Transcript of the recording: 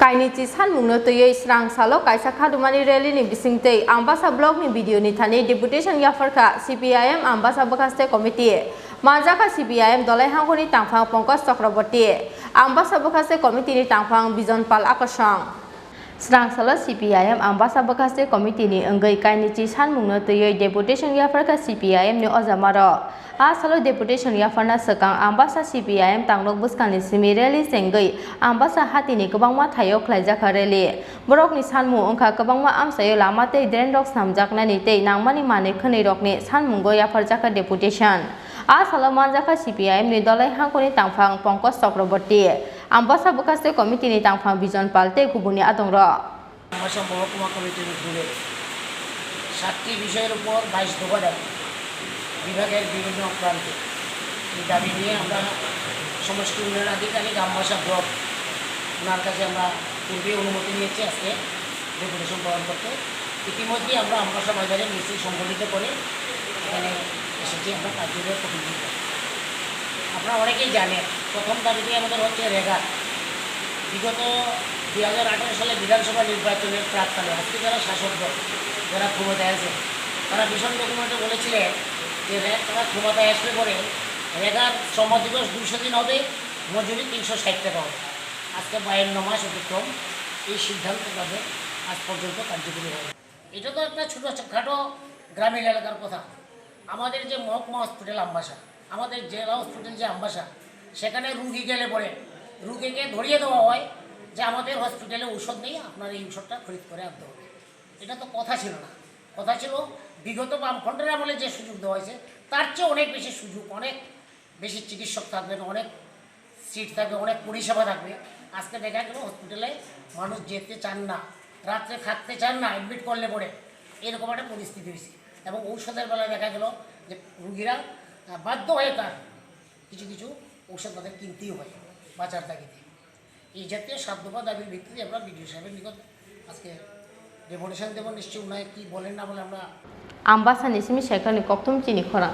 Kainichi sanmungno toyoi srang salo kaisa khadumani rally ni bisingtei Ambassa blog ni video ni thani deputation yafarka CPIM Ambassa Bakaste committee Majaka CPIM dolai hangkoni tangphang Pankaj Chakraborty Ambassa Bakaste committee ni tangphang Bijon Pal Akashang Srang salo CPIM Ambassa Bakaste committee ni anggai kainichi sanmungno toyoi deputation yafarka CPIM ni ojamaro Asalo deputation yafarna sekang Ambassa CPIM tanglok buskani simi rally senggai Ambassa hatini kobangma thayo khlaijaka rally borokni sanmu ongkha kobangma amsayo lama tei drain rok samjaknani tei nangmani mane khwnei rokni sanmungo yafarjaka deputation Asalo manjaka CPIM ni dolai hangkoni tangphang Pankaj Chakraborty Ambassa Bakaste committee ni tangphang Bijon Pal tei kubuni adongro Ambassa মহকুমা কমিটির উদ্যোগে 7টি বিষয়ের উপর 22 দফা দাবি বিভাগের বিভিন্ন প্রান্তে এই দাবি নিয়ে আমরা সমষ্টি উন্নয়ন আধিকারিক Ambassa ব্লক ওনার কাছে আমরা পূর্বে অনুমতি নিয়েছি আজকে ডেপুটেশন প্রদান করতে ইতিমধ্যে আমরা Ambassa বাজারে মিছিল সংগঠিত করে এখানে এসেছি আমরা কার্যকর প্রতিনিধি আপনারা অনেকেই জানেন প্রথম দাবিটি আমাদের হচ্ছে রেগা বিগত 2018 সালে বিধানসভা নির্বাচনের প্রাক্কালে আজকে যারা শাসক দল যারা ক্ষমতায় আছে তারা ভীষণ ডকুমেন্টে বলেছিলেন যে তারা ক্ষমতায় আসলে পরে রেগার শ্রম দিবস 200 দিন হবে মজুরি 360 টাকা হবে আজকে 52 মাস অতিক্রম এই সিদ্ধান্ত তাদের আজ পর্যন্ত কার্যকরী হবে এটা তো একটা ছোটোখাটো গ্রামীণ এলাকার কথা আমাদের যে মহকুমা হসপিটাল Ambassa আমাদের জেলা হসপিটাল যে Ambassa সেখানে রুগী গেলে পরে রুগীকে ধরিয়ে দেওয়া হয় যে আমাদের হসপিটালে ঔষধ নেই আপনার এই ওষুধটা খরিদ করে আনতে হবে এটা তো কথা ছিল না কথা ছিল বিগত বামফ্রন্টের আমলে যে সুযোগ দেওয়া হয়েছে তার চেয়ে অনেক বেশি সুযোগ অনেক বেশি চিকিৎসক থাকবেন অনেক সিট থাকবে অনেক পরিষেবা থাকবে আজকে দেখা গেল হসপিটালে মানুষ যেতে চান না রাত্রে থাকতে চান না অ্যাডমিট করলে পরে এরকম একটা পরিস্থিতি হয়েছে এবং ঔষধের বেলায় দেখা গেল যে রুগীরা বাধ্য হয়ে তার কিছু কিছু ঔষধ তাদের কিনতেই হয় বাঁচার তাগিদে এই জাতীয় 7 দফা দাবির ভিত্তিতে আমরা বিডিও সাহেবের নিকট আজকে ডেপুটেশন দেব নিশ্চয়ই উনি কি বলেন না বলে আমরা Ambassa ni simi shekhar ni koktum chini khora